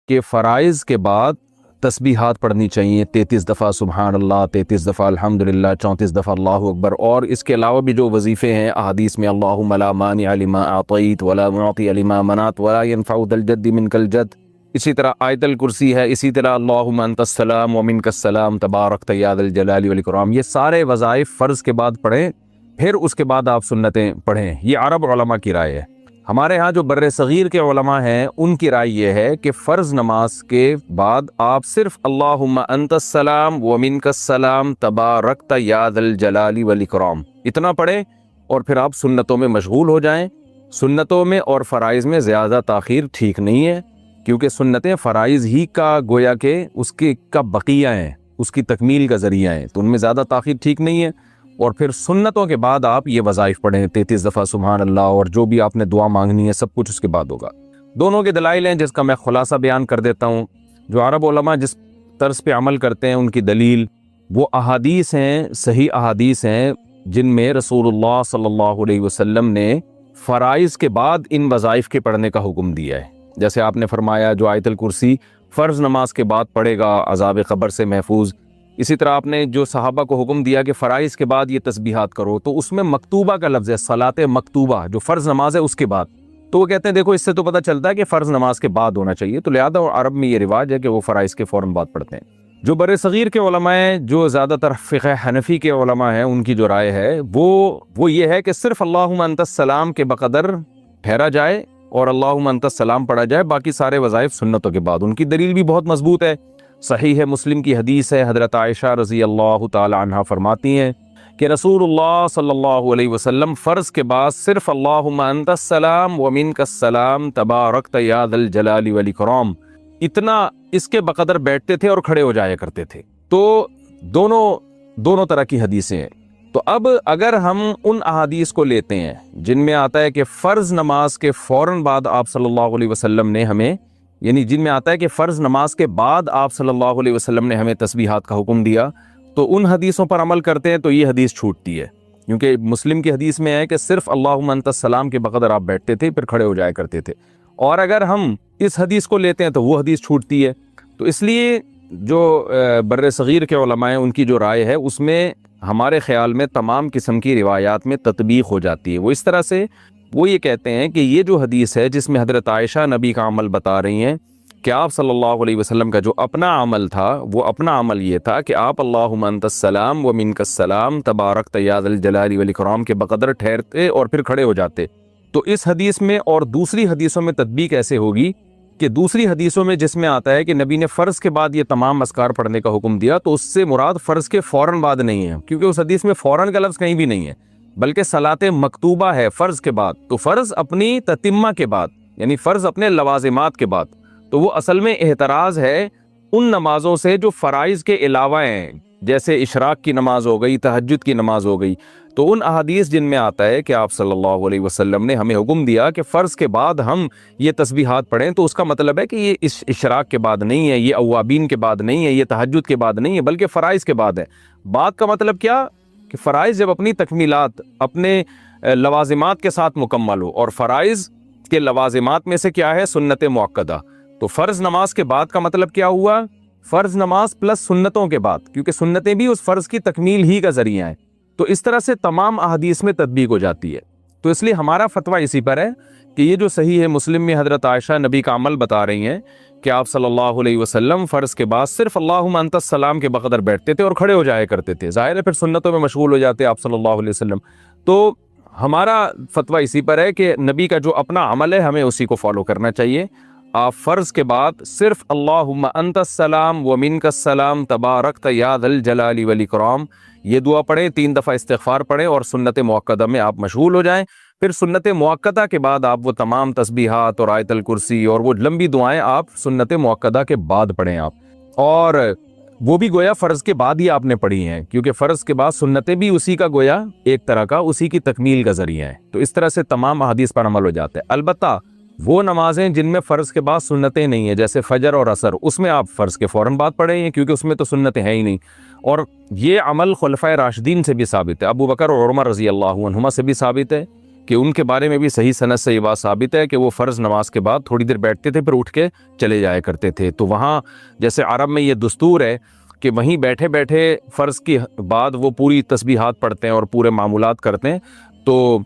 کہ فرائض کے بعد تسبیحات پڑھنی چاہیے 33 دفعہ سبحان اللہ، 33 دفعہ الحمدللہ، 34 دفعہ اللہ اکبر، اور اس کے علاوہ بھی جو وظیفے ہیں احادیث میں اللہم لا مانع لما اعطیت ولا معطی لما منعت ولا ينفع ذا الجد منک الجد، اسی طرح آیت الکرسی ہے، اسی طرح اللہم انت السلام ومنک السلام تبارکت یا ذا الجلال والاکرام، یہ سارے وظائف فرض کے بعد پڑھیں، پھر اس کے بعد آپ سنتیں پڑھیں۔ یہ عرب علماء کی رائے ہے۔ ہمارے ہاں جو بر صغیر کے علماء ہیں ان کی رائے یہ ہے کہ فرض نماز کے بعد آپ صرف اللہم انت السلام ومنک السلام تبارکت یا ذا الجلال والاکرام اتنا پڑھیں، اور پھر آپ سنتوں میں مشغول ہو جائیں۔ سنتوں میں اور فرائض میں زیادہ تاخیر ٹھیک نہیں ہے، کیونکہ سنتیں فرائض ہی کا گویا کہ اس کے کا بقیہ ہیں، اس کی تکمیل کا ذریعہ ہیں، تو ان میں زیادہ تاخیر ٹھیک نہیں ہے۔ اور پھر سنتوں کے بعد آپ یہ وظائف پڑھیں 33 دفعہ سبحان اللہ، اور جو بھی آپ نے دعا مانگنی ہے سب کچھ اس کے بعد ہوگا۔ دونوں کے دلائل ہیں جس کا میں خلاصہ بیان کر دیتا ہوں۔ جو عرب علماء جس طرز پہ عمل کرتے ہیں ان کی دلیل وہ احادیث ہیں، صحیح احادیث ہیں، جن میں رسول اللہ صلی اللہ علیہ وسلم نے فرائض کے بعد ان وظائف کے پڑھنے کا حکم دیا ہے۔ جیسے آپ نے فرمایا جو آیت الکرسی فرض نماز کے بعد پڑھے گا عذاب قبر سے محفوظ، اسی طرح آپ نے جو صحابہ کو حکم دیا کہ فرائض کے بعد یہ تسبیحات کرو، تو اس میں مکتوبہ کا لفظ ہے، صلاۃ مکتوبہ جو فرض نماز ہے اس کے بعد، تو وہ کہتے ہیں دیکھو اس سے تو پتہ چلتا ہے کہ فرض نماز کے بعد ہونا چاہیے، تو لہذا عرب میں یہ رواج ہے کہ وہ فرائض کے فوراً بعد پڑھتے ہیں۔ جو بر صغیر کے علماء ہیں، جو زیادہ تر فقہ حنفی کے علماء ہیں، ان کی جو رائے ہے وہ یہ ہے کہ صرف اللہم انت السلام کے بقدر ٹھہرا جائے اور اللہم انت السلام پڑھا جائے، باقی سارے وظائف سنتوں کے بعد۔ ان کی دلیل بھی بہت مضبوط ہے، صحیح ہے، مسلم کی حدیث ہے، حضرت عائشہ رضی اللہ تعالی عنہا فرماتی ہیں کہ رسول اللہ صلی اللہ علیہ وسلم فرض کے بعد صرف اللہم انت السلام ومنک السلام تبارکت یا ذا الجلال والاکرام اتنا اس کے بقدر بیٹھتے تھے اور کھڑے ہو جایا کرتے تھے۔ تو دونوں طرح کی حدیثیں ہیں۔ تو اب اگر ہم ان احادیث کو لیتے ہیں جن میں آتا ہے کہ فرض نماز کے فوراً بعد آپ صلی اللہ علیہ وسلم نے ہمیں، یعنی جن میں آتا ہے کہ فرض نماز کے بعد آپ صلی اللہ علیہ وسلم نے ہمیں تسبیحات کا حکم دیا، تو ان حدیثوں پر عمل کرتے ہیں تو یہ حدیث چھوٹتی ہے، کیونکہ مسلم کی حدیث میں ہے کہ صرف اللہم انت السلام کے بقدر آپ بیٹھتے تھے پھر کھڑے ہو جایا کرتے تھے، اور اگر ہم اس حدیث کو لیتے ہیں تو وہ حدیث چھوٹتی ہے۔ تو اس لیے جو بر صغیر کے علماء ہیں ان کی جو رائے ہے اس میں ہمارے خیال میں تمام قسم کی روایات میں تطبیق ہو جاتی ہے۔ وہ اس طرح سے وہ یہ کہتے ہیں کہ یہ جو حدیث ہے جس میں حضرت عائشہ نبی کا عمل بتا رہی ہیں کہ آپ صلی اللہ علیہ وسلم کا جو اپنا عمل تھا، وہ اپنا عمل یہ تھا کہ آپ اللہم انت السلام ومنک السلام تبارکت یا ذا الجلال والاکرام کے بقدر ٹھہرتے اور پھر کھڑے ہو جاتے۔ تو اس حدیث میں اور دوسری حدیثوں میں تطبیق ایسے ہوگی کہ دوسری حدیثوں میں جس میں آتا ہے کہ نبی نے فرض کے بعد یہ تمام اذکار پڑھنے کا حکم دیا، تو اس سے مراد فرض کے فوراً بعد نہیں ہے، کیونکہ اس حدیث میں فوراً کا لفظ کہیں بھی نہیں ہے، بلکہ صلاۃ مکتوبہ ہے فرض کے بعد، تو فرض اپنی تتمہ کے بعد، یعنی فرض اپنے لوازمات کے بعد۔ تو وہ اصل میں اعتراض ہے ان نمازوں سے جو فرائض کے علاوہ ہیں، جیسے اشراق کی نماز ہو گئی، تہجد کی نماز ہو گئی۔ تو ان احادیث جن میں آتا ہے کہ آپ صلی اللہ علیہ وسلم نے ہمیں حکم دیا کہ فرض کے بعد ہم یہ تسبیحات پڑھیں، تو اس کا مطلب ہے کہ یہ اشراق کے بعد نہیں ہے، یہ اوابین کے بعد نہیں ہے، یہ تہجد کے بعد نہیں ہے، بلکہ فرائض کے بعد ہے۔ بعد کا مطلب کیا کہ فرائض جب اپنی تکمیلات، اپنے لوازمات کے ساتھ مکمل ہو، اور فرائض کے لوازمات میں سے کیا ہے؟ سنت مؤکدہ۔ تو فرض نماز کے بعد کا مطلب کیا ہوا؟ فرض نماز پلس سنتوں کے بعد، کیونکہ سنتیں بھی اس فرض کی تکمیل ہی کا ذریعہ ہیں۔ تو اس طرح سے تمام احادیث میں تطبیق ہو جاتی ہے۔ تو اس لیے ہمارا فتویٰ اسی پر ہے کہ یہ جو صحیح ہے، مسلم میں حضرت عائشہ نبی کا عمل بتا رہی ہیں کہ آپ صلی اللہ علیہ وسلم فرض کے بعد صرف اللہم انت السلام کے بقدر بیٹھتے تھے اور کھڑے ہو جایا کرتے تھے، ظاہر ہے پھر سنتوں میں مشغول ہو جاتے آپ صلی اللہ علیہ وسلم۔ تو ہمارا فتویٰ اسی پر ہے کہ نبی کا جو اپنا عمل ہے ہمیں اسی کو فالو کرنا چاہیے۔ آپ فرض کے بعد صرف اللہم انت السلام ومنک السلام تبارکت یا ذا الجلال والاکرام یہ دعا پڑھیں، 3 دفعہ استغفار پڑھیں، اور سنت مؤکدہ میں آپ مشغول ہو جائیں۔ پھر سنت مؤکدہ کے بعد آپ وہ تمام تسبیحات اور آیت الکرسی اور وہ لمبی دعائیں آپ سنت مؤکدہ کے بعد پڑھیں آپ، اور وہ بھی گویا فرض کے بعد ہی آپ نے پڑھی ہیں، کیونکہ فرض کے بعد سنتیں بھی اسی کا گویا ایک طرح کا اسی کی تکمیل کا ذریعہ ہے۔ تو اس طرح سے تمام احادیث پر عمل ہو جاتا ہے۔ البتہ وہ نمازیں جن میں فرض کے بعد سنتیں نہیں ہیں، جیسے فجر اور عصر، اس میں آپ فرض کے فوراً بعد پڑھیں، کیونکہ اس میں تو سنتیں ہیں ہی نہیں۔ اور یہ عمل خلفائے راشدین سے بھی ثابت ہے، ابو بکر اور عمر رضی اللہ عنہما سے بھی ثابت ہے کہ ان کے بارے میں بھی صحیح سند سے یہ بات ثابت ہے کہ وہ فرض نماز کے بعد تھوڑی دیر بیٹھتے تھے پھر اٹھ کے چلے جایا کرتے تھے۔ تو وہاں جیسے عرب میں یہ دستور ہے کہ وہیں بیٹھے بیٹھے فرض کی بعد وہ پوری تسبیحات پڑھتے ہیں اور پورے معمولات کرتے ہیں، تو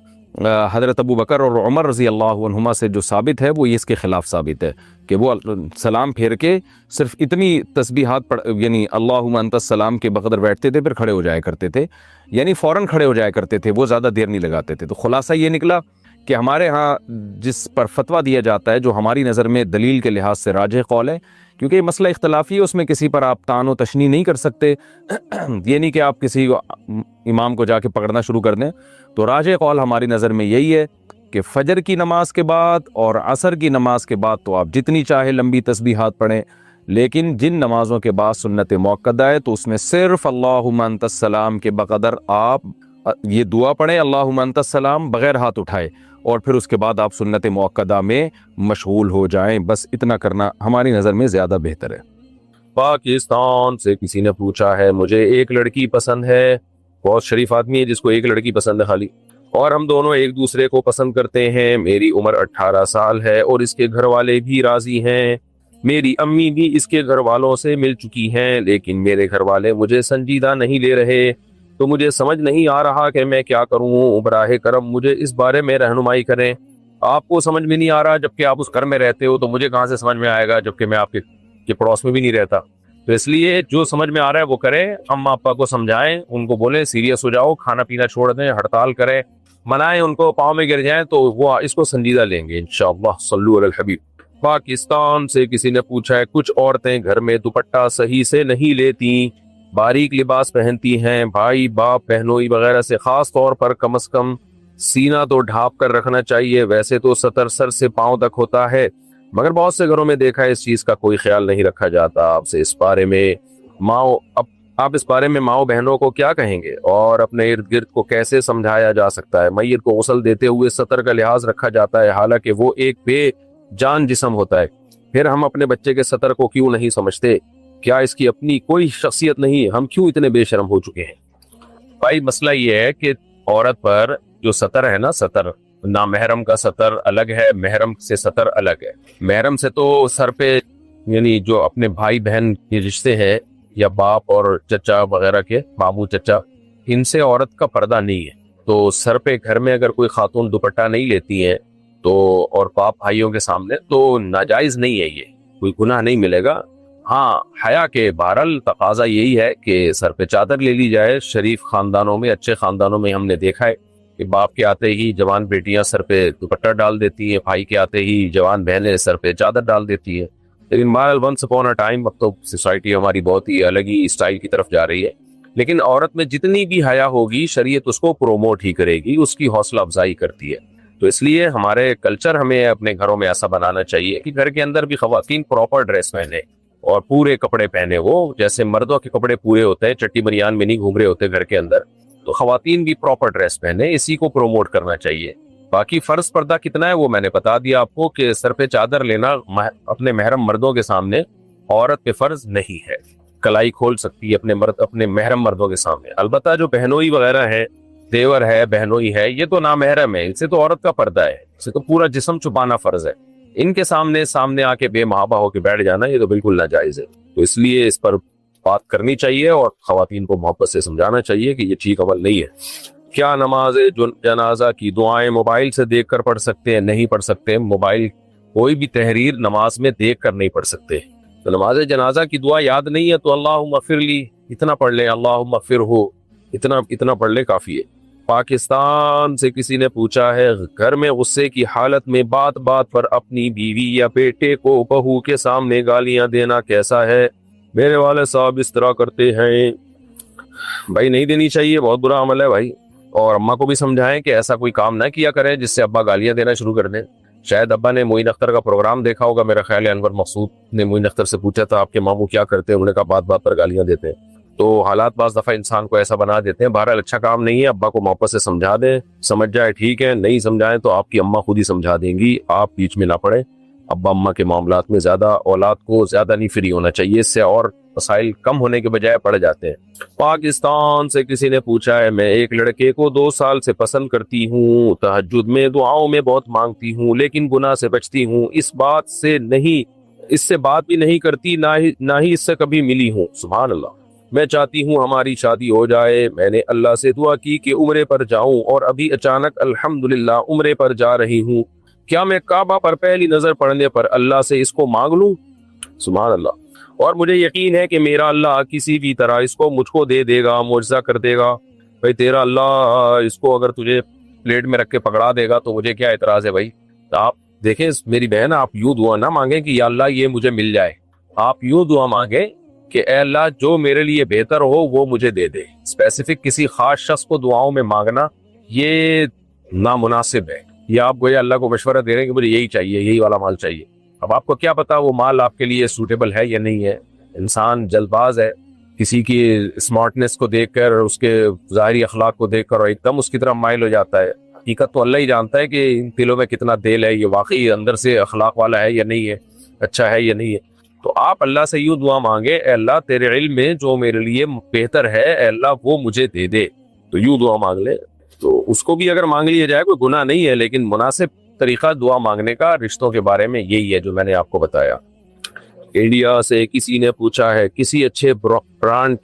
حضرت ابو بکر اور عمر رضی اللہ عنہما سے جو ثابت ہے وہ یہ اس کے خلاف ثابت ہے کہ وہ سلام پھیر کے صرف اتنی تسبیحات یعنی اللہم انت السلام کے بقدر بیٹھتے تھے، پھر کھڑے ہو جایا کرتے تھے، یعنی فوراً کھڑے ہو جایا کرتے تھے، وہ زیادہ دیر نہیں لگاتے تھے۔ تو خلاصہ یہ نکلا کہ ہمارے ہاں جس پر فتویٰ دیا جاتا ہے جو ہماری نظر میں دلیل کے لحاظ سے راجح قول ہے، کیونکہ یہ مسئلہ اختلافی ہے، اس میں کسی پر آپ طعن و تشنیع نہیں کر سکتے، یہ نہیں کہ آپ کسی امام کو جا کے پکڑنا شروع کر دیں۔ تو راجح قول ہماری نظر میں یہی ہے کہ فجر کی نماز کے بعد اور عصر کی نماز کے بعد تو آپ جتنی چاہے لمبی تسبیحات پڑھیں، لیکن جن نمازوں کے بعد سنت موقدہ ہے تو اس میں صرف اللہم انت السلام کے بقدر آپ یہ دعا پڑھیں، اللہم انت السلام، بغیر ہاتھ اٹھائے، اور پھر اس کے بعد آپ سنت موقدہ میں مشغول ہو جائیں۔ بس اتنا کرنا ہماری نظر میں زیادہ بہتر ہے۔ پاکستان سے کسی نے پوچھا ہے، مجھے ایک لڑکی پسند ہے، بہت شریف آدمی ہے جس کو ایک لڑکی پسند ہے خالی، اور ہم دونوں ایک دوسرے کو پسند کرتے ہیں، میری عمر 18 سال ہے اور اس کے گھر والے بھی راضی ہیں، میری امی بھی اس کے گھر والوں سے مل چکی ہیں، لیکن میرے گھر والے مجھے سنجیدہ نہیں لے رہے، تو مجھے سمجھ نہیں آ رہا کہ میں کیا کروں، براہ کرم مجھے اس بارے میں رہنمائی کریں۔ آپ کو سمجھ میں نہیں آ رہا جبکہ آپ اس گھر میں رہتے ہو، تو مجھے کہاں سے سمجھ میں آئے گا جبکہ میں آپ کے پڑوس میں بھی نہیں رہتا؟ تو اس لیے جو سمجھ میں آ رہا ہے وہ کریں، اما ابا کو سمجھائیں، ان کو بولیں سیریس ہو جاؤ، کھانا پینا چھوڑ دیں، ہڑتال کریں، منائیں ان کو، پاؤں میں گر جائیں تو وہ اس کو سنجیدہ لیں گے انشاءاللہ۔ صلو علی الحبیب۔ پاکستان سے کسی نے پوچھا ہے، کچھ عورتیں گھر میں دوپٹہ صحیح سے نہیں لیتی، باریک لباس پہنتی ہیں، بھائی باپ بہنوئی وغیرہ سے، خاص طور پر کم از کم سینہ تو ڈھانپ کر رکھنا چاہیے، ویسے تو سطر سر سے پاؤں تک ہوتا ہے، مگر بہت سے گھروں میں دیکھا ہے اس چیز کا کوئی خیال نہیں رکھا جاتا۔ آپ سے اس بارے میں آپ اس بارے میں ماؤں بہنوں کو کیا کہیں گے، اور اپنے ارد گرد کو کیسے سمجھایا جا سکتا ہے؟ میت کو غسل دیتے ہوئے سطر کا لحاظ رکھا جاتا ہے، حالانکہ وہ ایک بے جان جسم ہوتا ہے، پھر ہم اپنے بچے کے سطر کو کیوں نہیں سمجھتے؟ کیا اس کی اپنی کوئی شخصیت نہیں؟ ہم کیوں اتنے بے شرم ہو چکے ہیں؟ بھائی مسئلہ یہ ہے کہ عورت پر جو سطر ہے نا، سطر نامحرم کا سطر الگ ہے، محرم سے سطر الگ ہے۔ محرم سے تو سر پہ یعنی جو اپنے بھائی بہن کے رشتے ہیں یا باپ اور چچا وغیرہ کے، ماموں چچا، ان سے عورت کا پردہ نہیں ہے، تو سر پہ گھر میں اگر کوئی خاتون دوپٹہ نہیں لیتی ہے تو، اور باپ بھائیوں کے سامنے، تو ناجائز نہیں ہے، یہ کوئی گناہ نہیں ملے گا۔ ہاں حیا کے بہرحال تقاضا یہی ہے کہ سر پہ چادر لے لی جائے۔ شریف خاندانوں میں، اچھے خاندانوں میں ہم نے دیکھا ہے کہ باپ کے آتے ہی جوان بیٹیاں سر پہ دوپٹہ ڈال دیتی ہیں، بھائی کے آتے ہی جوان بہنیں سر پہ چادر ڈال دیتی ہیں، لیکن بہرحال ونس اپون اے ٹائم، اب تو سوسائٹی ہماری بہت ہی الگ ہی اسٹائل کی طرف جا رہی ہے، لیکن عورت میں جتنی بھی حیا ہوگی شریعت اس کو پروموٹ ہی کرے گی، اس کی حوصلہ افزائی کرتی ہے۔ تو اس لیے ہمارے کلچر ہمیں اپنے گھروں میں ایسا بنانا چاہیے کہ گھر کے اندر بھی خواتین پراپر ڈریس پہنے اور پورے کپڑے پہنے، وہ جیسے مردوں کے کپڑے پورے ہوتے ہیں، چٹی بنیان میں نہیں گھوم رہے ہوتے گھر کے اندر، تو خواتین بھی پراپر ڈریس پہنے، اسی کو پروموٹ کرنا چاہیے۔ باقی فرض پردہ کتنا ہے وہ میں نے بتا دیا آپ کو کہ سر پہ چادر لینا اپنے محرم مردوں کے سامنے عورت پہ فرض نہیں ہے، کلائی کھول سکتی ہے اپنے محرم مردوں کے سامنے۔ البتہ جو بہنوئی وغیرہ ہے، دیور ہے، بہنوئی ہے، یہ تو نامحرم ہے، اسے تو عورت کا پردہ ہے، اسے تو پورا جسم چھپانا فرض ہے، ان کے سامنے آ کے بے محابہ ہو کے بیٹھ جانا یہ تو بالکل ناجائز ہے۔ تو اس لیے اس پر بات کرنی چاہیے اور خواتین کو محبت سے سمجھانا چاہیے کہ یہ ٹھیک عمل نہیں ہے۔ کیا نماز جنازہ کی دعائیں موبائل سے دیکھ کر پڑھ سکتے ہیں؟ نہیں پڑھ سکتے، موبائل کوئی بھی تحریر نماز میں دیکھ کر نہیں پڑھ سکتے۔ تو نماز جنازہ کی دعا یاد نہیں ہے تو اللہم اغفر لی اتنا پڑھ لیں، اللہم اغفر ہو اتنا پڑھ لیں، کافی ہے۔ پاکستان سے کسی نے پوچھا ہے، گھر میں غصے کی حالت میں بات بات پر اپنی بیوی یا بیٹے کو بہو کے سامنے گالیاں دینا کیسا ہے؟ میرے والد صاحب اس طرح کرتے ہیں۔ بھائی نہیں دینی چاہیے، بہت برا عمل ہے بھائی، اور اماں کو بھی سمجھائیں کہ ایسا کوئی کام نہ کیا کریں جس سے ابا گالیاں دینا شروع کر دیں۔ شاید ابا نے معین اختر کا پروگرام دیکھا ہوگا، میرا خیال ہے انور مقصود نے معین اختر سے پوچھا تھا آپ کے ماموں کیا کرتے ہیں، انہوں نے کہا بات بات پر گالیاں دیتے ہیں۔ تو حالات بعض دفعہ انسان کو ایسا بنا دیتے ہیں۔ بہرحال اچھا کام نہیں ہے، ابا کو محبت سے سمجھا دیں، سمجھ جائے ٹھیک ہے، نہیں سمجھائیں تو آپ کی اماں خود ہی سمجھا دیں گی، آپ بیچ میں نہ پڑیں۔ ابا اماں کے معاملات میں زیادہ اولاد کو زیادہ نہیں فری ہونا چاہیے، اس سے اور مسائل کم ہونے کے بجائے بڑھ جاتے ہیں۔ پاکستان سے کسی نے پوچھا ہے، میں ایک لڑکے کو 2 سال سے پسند کرتی ہوں، تہجد میں دعاؤں میں بہت مانگتی ہوں، لیکن گناہ سے بچتی ہوں، اس سے بات بھی نہیں کرتی، نہ ہی اس سے کبھی ملی ہوں۔ سبحان اللہ۔ میں چاہتی ہوں ہماری شادی ہو جائے، میں نے اللہ سے دعا کی کہ عمرے پر جاؤں اور ابھی اچانک الحمدللہ عمرے پر جا رہی ہوں، کیا میں کعبہ پر پہلی نظر پڑنے پر اللہ سے اس کو مانگ لوں؟ سبحان اللہ۔ اور مجھے یقین ہے کہ میرا اللہ کسی بھی طرح اس کو مجھ کو دے دے گا، معجزہ کر دے گا۔ بھائی تیرا اللہ اس کو اگر تجھے پلیٹ میں رکھ کے پکڑا دے گا تو مجھے کیا اعتراض ہے بھائی؟ تو آپ دیکھیں میری بہن، آپ یوں دعا نہ مانگیں کہ یا اللہ یہ مجھے مل جائے، آپ یوں دعا مانگیں کہ اے اللہ جو میرے لیے بہتر ہو وہ مجھے دے دے۔ اسپیسیفک کسی خاص شخص کو دعاؤں میں مانگنا یہ نامناسب ہے، یا آپ گویا اللہ کو مشورہ دے رہے ہیں کہ مجھے یہی چاہیے، یہی والا مال چاہیے۔ اب آپ کو کیا پتا وہ مال آپ کے لیے سوٹیبل ہے یا نہیں ہے؟ انسان جلد باز ہے، کسی کی اسمارٹنس کو دیکھ کر، اس کے ظاہری اخلاق کو دیکھ کر اور ایک دم اس کی طرف مائل ہو جاتا ہے۔ حقیقت تو اللہ ہی جانتا ہے کہ ان دلوں میں کتنا دل ہے، یہ واقعی اندر سے اخلاق والا ہے یا نہیں ہے، اچھا ہے یا نہیں ہے۔ تو آپ اللہ سے یوں دعا مانگے، اے اللہ تیرے علم میں جو میرے لیے بہتر ہے اے اللہ وہ مجھے دے دے، تو یوں دعا مانگ لے۔ تو اس کو بھی اگر مانگ لیا جائے کوئی گناہ نہیں ہے، لیکن مناسب طریقہ دعا مانگنے کا رشتوں کے بارے میں یہی ہے جو میں نے آپ کو بتایا۔ انڈیا سے کسی نے پوچھا ہے، کسی اچھے برانڈ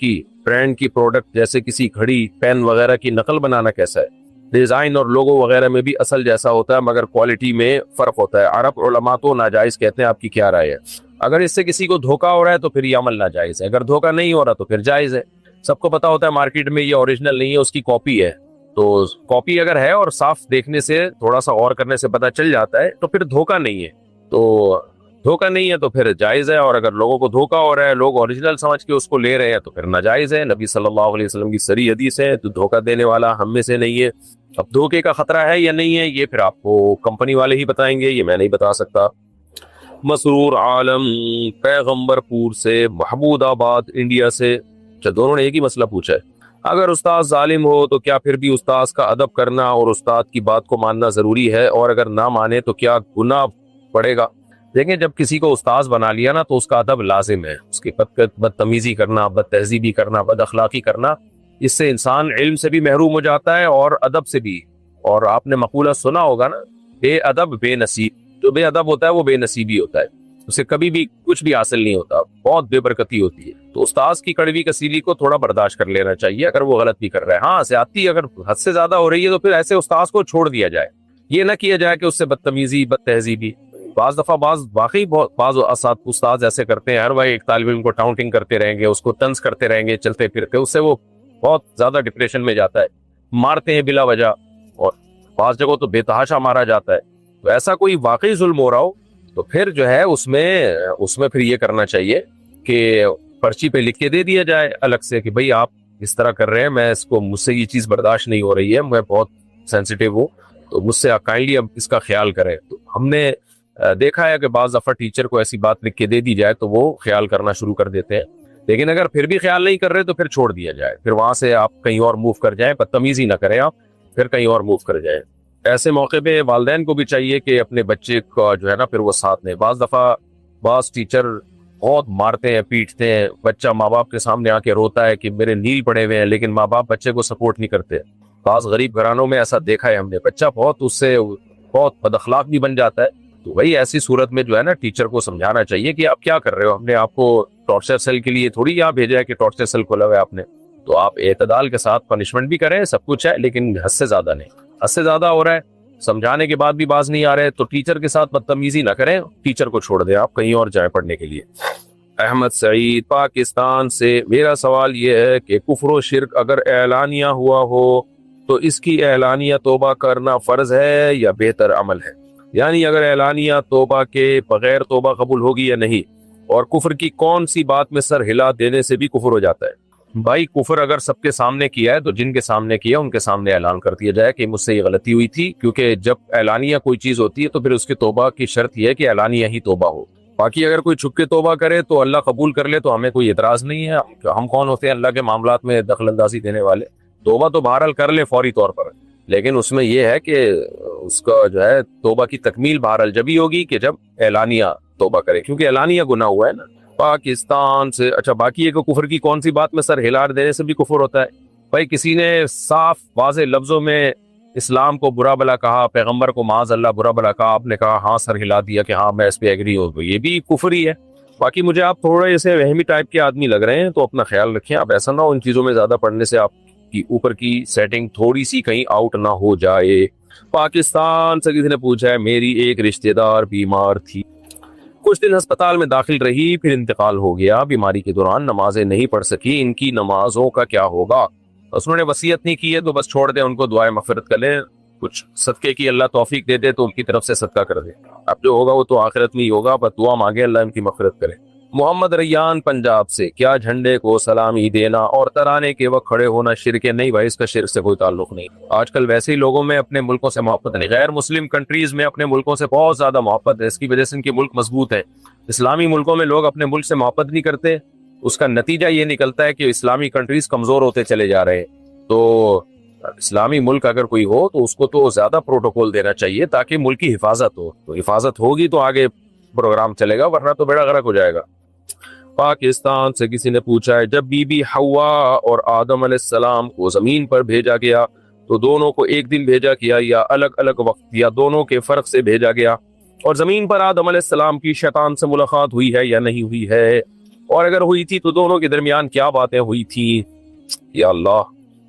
کی پروڈکٹ جیسے کسی گھڑی، پین وغیرہ کی نقل بنانا کیسا ہے؟ ڈیزائن اور لوگو وغیرہ میں بھی اصل جیسا ہوتا ہے مگر کوالٹی میں فرق ہوتا ہے، عرب علماء تو ناجائز کہتے ہیں، آپ کی کیا رائے ہے؟ اگر اس سے کسی کو دھوکا ہو رہا ہے تو پھر یہ عمل ناجائز ہے، اگر دھوکا نہیں ہو رہا تو پھر جائز ہے۔ سب کو پتا ہوتا ہے مارکیٹ میں یہ اوریجنل نہیں ہے، اس کی کاپی ہے، تو کاپی اگر ہے اور صاف دیکھنے سے تھوڑا سا غور کرنے سے پتا چل جاتا ہے تو پھر دھوکا نہیں ہے، تو دھوکا نہیں ہے تو پھر جائز ہے۔ اور اگر لوگوں کو دھوکا ہو رہا ہے، لوگ اوریجنل سمجھ کے اس کو لے رہے ہیں تو پھر ناجائز ہے۔ نبی صلی اللہ علیہ وسلم کی صریح حدیث ہے، تو دھوکا دینے والا ہم میں سے نہیں ہے۔ اب دھوکے کا خطرہ ہے یا نہیں ہے یہ پھر آپ کو کمپنی والے ہی بتائیں گے، یہ میں نہیں بتا سکتا۔ مسرور عالم پیغمبر پور سے، محمود آباد انڈیا سے، اچھا دونوں نے ایک ہی مسئلہ پوچھا ہے۔ اگر استاد ظالم ہو تو کیا پھر بھی استاد کا ادب کرنا اور استاد کی بات کو ماننا ضروری ہے، اور اگر نہ مانے تو کیا گناہ پڑے گا؟ دیکھیں جب کسی کو استاذ بنا لیا نا تو اس کا ادب لازم ہے، اس کی بدتمیزی کرنا، بد تہذیبی کرنا، بد اخلاقی کرنا، اس سے انسان علم سے بھی محروم ہو جاتا ہے اور ادب سے بھی۔ اور آپ نے مقولہ سنا ہوگا نا، بے ادب بے نصیب، جو بے ادب ہوتا ہے وہ بے نصیبی ہوتا ہے، اسے کبھی بھی کچھ بھی حاصل نہیں ہوتا، بہت بے برکتی ہوتی ہے۔ تو استاذ کی کڑوی کسیلی کو تھوڑا برداشت کر لینا چاہیے اگر وہ غلط بھی کر رہا ہے۔ ہاں زیادتی اگر حد سے زیادہ ہو رہی ہے تو پھر ایسے استاذ کو چھوڑ دیا جائے، یہ نہ کیا جائے کہ اس سے بدتمیزی، بد تہذیبی۔ بعض دفعہ واقعی بعض استاد ایسے کرتے ہیں، ہر وقت ایک طالب علم کو ٹاؤنٹنگ کرتے رہیں گے، اس کو طنز کرتے رہیں گے چلتے پھرتے، اس سے وہ بہت زیادہ ڈپریشن میں جاتا ہے، مارتے ہیں بلا وجہ، اور بعض جگہوں تو بے تحاشا مارا جاتا ہے۔ تو ایسا کوئی واقعی ظلم ہو رہا ہو تو پھر جو ہے اس میں پھر یہ کرنا چاہیے کہ پرچی پہ لکھ کے دے دیا جائے الگ سے کہ بھئی آپ اس طرح کر رہے ہیں، مجھ سے یہ چیز برداشت نہیں ہو رہی ہے، میں بہت سینسیٹیو ہوں، تو مجھ سے کائنڈلی اب اس کا خیال کریں۔ تو ہم نے دیکھا ہے کہ بعض دفعہ ٹیچر کو ایسی بات لکھ کے دے دی جائے تو وہ خیال کرنا شروع کر دیتے ہیں، لیکن اگر پھر بھی خیال نہیں کر رہے تو پھر چھوڑ دیا جائے، پھر وہاں سے آپ کہیں اور موو کر جائیں، بدتمیزی نہ کریں، آپ پھر کہیں اور موو کر جائیں۔ ایسے موقع پہ والدین کو بھی چاہیے کہ اپنے بچے کا جو ہے نا پھر وہ ساتھ لیں۔ بعض دفعہ بعض ٹیچر بہت مارتے ہیں، پیٹتے ہیں، بچہ ماں باپ کے سامنے آ کے روتا ہے کہ میرے نیل پڑے ہوئے ہیں، لیکن ماں باپ بچے کو سپورٹ نہیں کرتے۔ بعض غریب گھرانوں میں ایسا دیکھا ہے ہم نے، بچہ اس سے بہت بد اخلاق بھی بن جاتا ہے۔ تو وہی ایسی صورت میں جو ہے نا ٹیچر کو سمجھانا چاہیے کہ آپ کیا کر رہے ہو، ہم نے آپ کو ٹارچر سیل کے لیے تھوڑی یہاں بھیجا ہے کہ ٹارچر سیل کھولا ہوا ہے آپ نے، تو آپ اعتدال کے ساتھ پنشمنٹ بھی کریں، سب کچھ ہے، لیکن حد سے زیادہ نہیں۔ حد سے زیادہ ہو رہا ہے، سمجھانے کے بعد بھی باز نہیں آ رہے تو ٹیچر کے ساتھ بدتمیزی نہ کریں، ٹیچر کو چھوڑ دیں، آپ کہیں اور جائیں پڑھنے کے لیے۔ احمد سعید پاکستان سے، میرا سوال یہ ہے کہ کفر و شرک اگر اعلانیہ ہوا ہو تو اس کی اعلانیہ توبہ کرنا فرض ہے یا بہتر عمل ہے؟ یعنی اگر اعلانیہ توبہ کے بغیر توبہ قبول ہوگی یا نہیں، اور کفر کی کون سی بات میں سر ہلا دینے سے بھی کفر ہو جاتا ہے؟ بھائی کفر اگر سب کے سامنے کیا ہے تو جن کے سامنے کیا ان کے سامنے اعلان کر دیا جائے کہ مجھ سے یہ غلطی ہوئی تھی، کیونکہ جب اعلانیہ کوئی چیز ہوتی ہے تو پھر اس کی توبہ کی شرط یہ ہے کہ اعلانیہ ہی توبہ ہو۔ باقی اگر کوئی چھپ کے توبہ کرے تو اللہ قبول کر لے تو ہمیں کوئی اعتراض نہیں ہے، ہم کون ہوتے ہیں اللہ کے معاملات میں دخل اندازی دینے والے؟ توبہ تو بہرحال کر لے فوری طور پر، لیکن اس میں یہ ہے کہ اس کا جو ہے توبہ کی تکمیل بہرحال جبھی ہوگی کہ جب اعلانیہ توبہ کرے، کیونکہ اعلانیہ گناہ ہوا ہے نا پاکستان سے۔ اچھا باقی ہے کہ کفر کی کون سی بات میں سر ہلا دینے سے بھی کفر ہوتا ہے؟ بھائی کسی نے صاف واضح لفظوں میں اسلام کو برا بلا کہا، پیغمبر کو معاذ اللہ برا بلا کہا، آپ نے کہا ہاں سر ہلا دیا کہ ہاں میں اس پہ ایگری ہوں، یہ بھی کفر ہی ہے۔ باقی مجھے آپ تھوڑے سے وہمی ٹائپ کے آدمی لگ رہے ہیں، تو اپنا خیال رکھیں، آپ ایسا نہ ہو ان چیزوں میں زیادہ پڑھنے سے آپ کی اوپر کی سیٹنگ تھوڑی سی کہیں آؤٹ نہ ہو جائے۔ پاکستان سے کسی نے پوچھا ہے میری ایک رشتہ دار بیمار تھی، کچھ دن ہسپتال میں داخل رہی، پھر انتقال ہو گیا، بیماری کے دوران نمازیں نہیں پڑھ سکی، ان کی نمازوں کا کیا ہوگا؟ بس انہوں نے وصیت نہیں کی ہے تو بس چھوڑ دیں ان کو، دعائیں مغفرت کر لیں، کچھ صدقے کی اللہ توفیق دے دے تو ان کی طرف سے صدقہ کر دے، اب جو ہوگا وہ تو آخرت میں ہی ہوگا، بس دعا مانگے اللہ ان کی مغفرت کرے۔ محمد ریان پنجاب سے، کیا جھنڈے کو سلامی دینا اور ترانے کے وقت کھڑے ہونا شرک ہے؟ نہیں بھائی، اس کا شرک سے کوئی تعلق نہیں۔ آج کل ویسے ہی لوگوں میں اپنے ملکوں سے محبت نہیں، غیر مسلم کنٹریز میں اپنے ملکوں سے بہت زیادہ محبت ہے، اس کی وجہ سے ان کے ملک مضبوط ہیں۔ اسلامی ملکوں میں لوگ اپنے ملک سے محبت نہیں کرتے، اس کا نتیجہ یہ نکلتا ہے کہ اسلامی کنٹریز کمزور ہوتے چلے جا رہے ہیں۔ تو اسلامی ملک اگر کوئی ہو تو اس کو تو زیادہ پروٹوکول دینا چاہیے تاکہ ملک کی حفاظت ہو، تو حفاظت ہوگی تو آگے پروگرام چلے گا، ورنہ تو بیڑا غرق ہو جائے گا۔ پاکستان سے کسی نے پوچھا ہے جب بی بی حوا اور آدم علیہ السلام کو زمین پر بھیجا گیا تو دونوں کو ایک دن بھیجا گیا یا الگ الگ وقت، یا دونوں کے فرق سے بھیجا گیا؟ اور زمین پر آدم علیہ السلام کی شیطان سے ملاقات ہوئی ہے یا نہیں ہوئی ہے؟ اور اگر ہوئی تھی تو دونوں کے درمیان کیا باتیں ہوئی تھی؟ یا اللہ،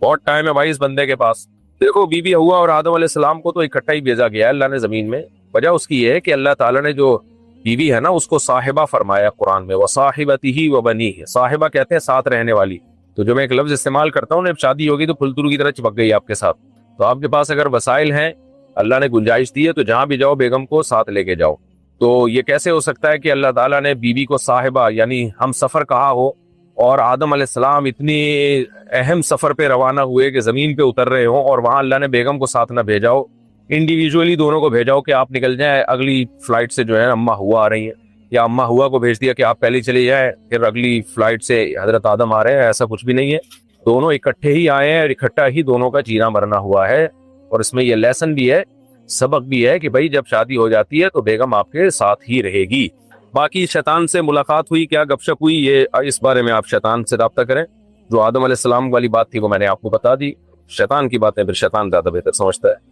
بہت ٹائم ہے بھائی اس بندے کے پاس۔ دیکھو بی بی حوا اور آدم علیہ السلام کو تو اکٹھا ہی بھیجا گیا ہے اللہ نے زمین میں، وجہ اس کی یہ ہے کہ اللہ تعالیٰ نے جو بیوی ہے نا اس کو صاحبہ فرمایا قرآن میں، وصاحبتہ وبنیہ، صاحبہ کہتے ہیں ساتھ رہنے والی، تو جو میں ایک لفظ استعمال کرتا ہوں نا، شادی ہوگی تو پھلترو کی طرح چپک گئی آپ کے ساتھ، تو آپ کے پاس اگر وسائل ہیں، اللہ نے گنجائش دی ہے، تو جہاں بھی جاؤ بیگم کو ساتھ لے کے جاؤ۔ تو یہ کیسے ہو سکتا ہے کہ اللہ تعالیٰ نے بیوی کو صاحبہ یعنی ہم سفر کہا ہو، اور آدم علیہ السلام اتنی اہم سفر پہ روانہ ہوئے کہ زمین پہ اتر رہے ہوں اور وہاں اللہ نے بیگم کو ساتھ نہ بھیجا ہو، انڈیویجولی دونوں کو بھیجا ہو کہ آپ نکل جائیں اگلی فلائٹ سے، جو ہے اما ہوا آ رہی ہیں، یا اما ہوا کو بھیج دیا کہ آپ پہلے چلے جائیں پھر اگلی فلائٹ سے حضرت آدم آ رہے ہیں، ایسا کچھ بھی نہیں ہے، دونوں اکٹھے ہی آئے ہیں اور اکٹھا ہی دونوں کا جینا مرنا ہوا ہے۔ اور اس میں یہ لیسن بھی ہے، سبق بھی ہے کہ بھائی جب شادی ہو جاتی ہے تو بیگم آپ کے ساتھ ہی رہے گی۔ باقی شیطان سے ملاقات ہوئی، کیا گپ شپ ہوئی، یہ اس بارے میں آپ شیطان سے رابطہ کریں۔ جو آدم علیہ السلام والی بات تھی وہ میں نے آپ کو بتا دی، شیطان کی باتیں پھر شیطان زیادہ بہتر سمجھتا ہے۔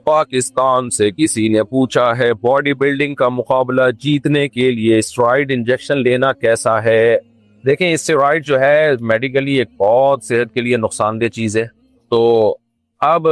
پاکستان سے کسی نے پوچھا ہے باڈی بلڈنگ کا مقابلہ جیتنے کے لیے اسٹرائڈ انجیکشن لینا کیسا ہے؟ دیکھیں اسٹرائڈ جو ہے میڈیکلی ایک بہت صحت کے لیے نقصان دہ چیز ہے، تو اب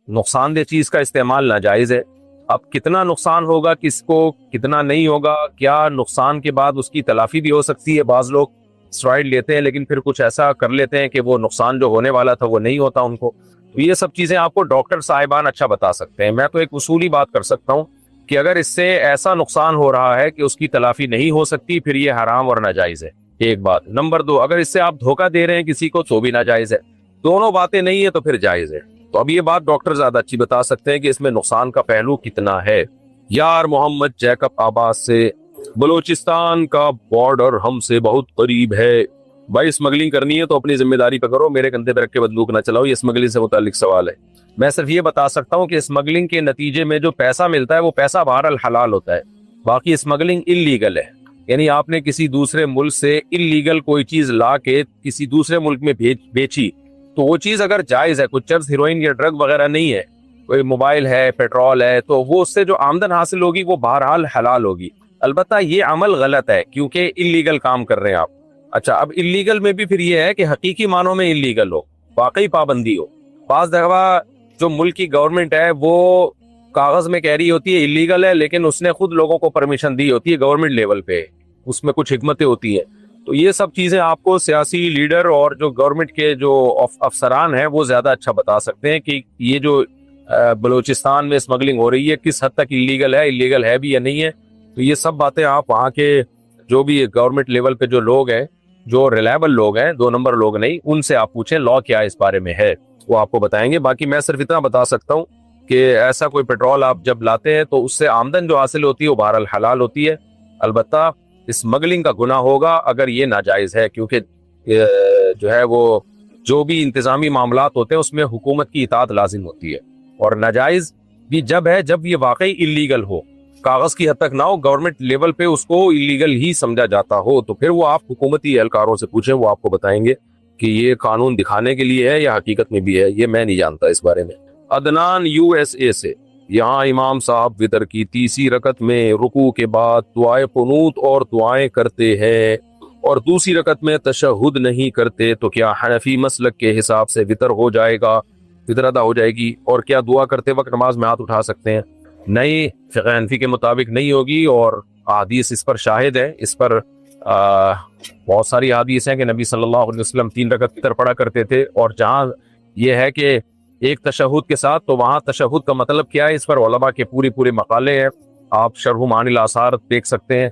نقصان دہ چیز کا استعمال ناجائز ہے۔ اب کتنا نقصان ہوگا کس کو، کتنا نہیں ہوگا، کیا نقصان کے بعد اس کی تلافی بھی ہو سکتی ہے؟ بعض لوگ اسٹرائڈ لیتے ہیں لیکن پھر کچھ ایسا کر لیتے ہیں کہ وہ نقصان جو ہونے والا تھا وہ نہیں ہوتا ان کو، تو یہ سب چیزیں آپ کو ڈاکٹر صاحبان اچھا بتا سکتے ہیں۔ میں تو ایک اصولی بات کر سکتا ہوں کہ اگر اس سے ایسا نقصان ہو رہا ہے کہ اس کی تلافی نہیں ہو سکتی، پھر یہ حرام اور ناجائز ہے، ایک بات۔ نمبر دو، اگر اس سے آپ دھوکہ دے رہے ہیں کسی کو تو بھی ناجائز ہے۔ دونوں باتیں نہیں ہے تو پھر جائز ہے۔ تو اب یہ بات ڈاکٹر زیادہ اچھی بتا سکتے ہیں کہ اس میں نقصان کا پہلو کتنا ہے۔ یار محمد جیکب آباد سے، بلوچستان کا بارڈر ہم سے بہت قریب ہے، بھائی اسمگلنگ کرنی ہے تو اپنی ذمہ داری پہ کرو، میرے کندھے پہ رکھ کے بندوق نہ چلاؤ، یہ اسمگلنگ سے متعلق سوال ہے۔ میں صرف یہ بتا سکتا ہوں کہ اسمگلنگ کے نتیجے میں جو پیسہ ملتا ہے وہ پیسہ بہرحال حلال ہوتا ہے، باقی اسمگلنگ انلیگل ہے، یعنی آپ نے کسی دوسرے ملک سے انلیگل کوئی چیز لا کے کسی دوسرے ملک میں بیچی تو وہ چیز اگر جائز ہے، کچھ چرس ہیروئن یا ڈرگ وغیرہ نہیں ہے، کوئی موبائل ہے، پیٹرول ہے، تو وہ اس سے جو آمدن حاصل ہوگی وہ بہرحال حلال ہوگی۔ البتہ یہ عمل غلط ہے کیونکہ انلیگل کام کر رہے ہیں آپ۔ اچھا اب انلیگل میں بھی پھر یہ ہے کہ حقیقی معنوں میں انلیگل ہو، واقعی پابندی ہو۔ بعض دفعہ جو ملک کی گورنمنٹ ہے وہ کاغذ میں کہہ رہی ہوتی ہے انلیگل ہے، لیکن اس نے خود لوگوں کو پرمیشن دی ہوتی ہے گورنمنٹ لیول پہ، اس میں کچھ حکمتیں ہوتی ہیں۔ تو یہ سب چیزیں آپ کو سیاسی لیڈر اور جو گورنمنٹ کے جو افسران ہیں وہ زیادہ اچھا بتا سکتے ہیں کہ یہ جو بلوچستان میں اسمگلنگ ہو رہی ہے کس حد تک انلیگل ہے بھی یا نہیں ہے۔ تو یہ سب باتیں آپ وہاں کے جو بھی گورنمنٹ لیول پہ جو لوگ ہیں، جو ریلائبل لوگ ہیں، 2 نمبر لوگ نہیں، ان سے آپ پوچھیں لاء کیا اس بارے میں ہے، وہ آپ کو بتائیں گے۔ باقی میں صرف اتنا بتا سکتا ہوں کہ ایسا کوئی پیٹرول آپ جب لاتے ہیں تو اس سے آمدن جو حاصل ہوتی ہے وہ بہرحال حلال ہوتی ہے، البتہ اسمگلنگ کا گناہ ہوگا اگر یہ ناجائز ہے، کیونکہ جو ہے وہ جو بھی انتظامی معاملات ہوتے ہیں اس میں حکومت کی اطاعت لازم ہوتی ہے، اور ناجائز بھی جب ہے جب یہ واقعی اللیگل ہو، کاغذ کی حد تک نہ ہو، گورنمنٹ لیول پہ اس کو اللیگل ہی سمجھا جاتا ہو، تو پھر وہ آپ حکومتی اہلکاروں سے پوچھیں، وہ آپ کو بتائیں گے کہ یہ قانون دکھانے کے لیے ہے یا حقیقت میں بھی ہے، یہ میں نہیں جانتا اس بارے میں۔ عدنان USA سے، یہاں امام صاحب وتر کی تیسری رکعت میں رکوع کے بعد دعائے قنوت اور دعائیں کرتے ہیں اور دوسری رکعت میں تشہد نہیں کرتے، تو کیا حنفی مسلک کے حساب سے وتر ہو جائے گا، وتر ادا ہو جائے گی، اور کیا دعا کرتے وقت نماز میں ہاتھ اٹھا سکتے ہیں؟ نہیں، فقہ حنفی کے مطابق نہیں ہوگی، اور احادیث اس پر شاہد ہے، اس پر بہت ساری احادیث ہیں کہ نبی صلی اللہ علیہ وسلم 3 رکعت وتر پڑھا کرتے تھے، اور جہاں یہ ہے کہ ایک تشہد کے ساتھ، تو وہاں تشہد کا مطلب کیا ہے، اس پر علماء کے پورے مقالے ہیں، آپ شرح معانی الاثار دیکھ سکتے ہیں۔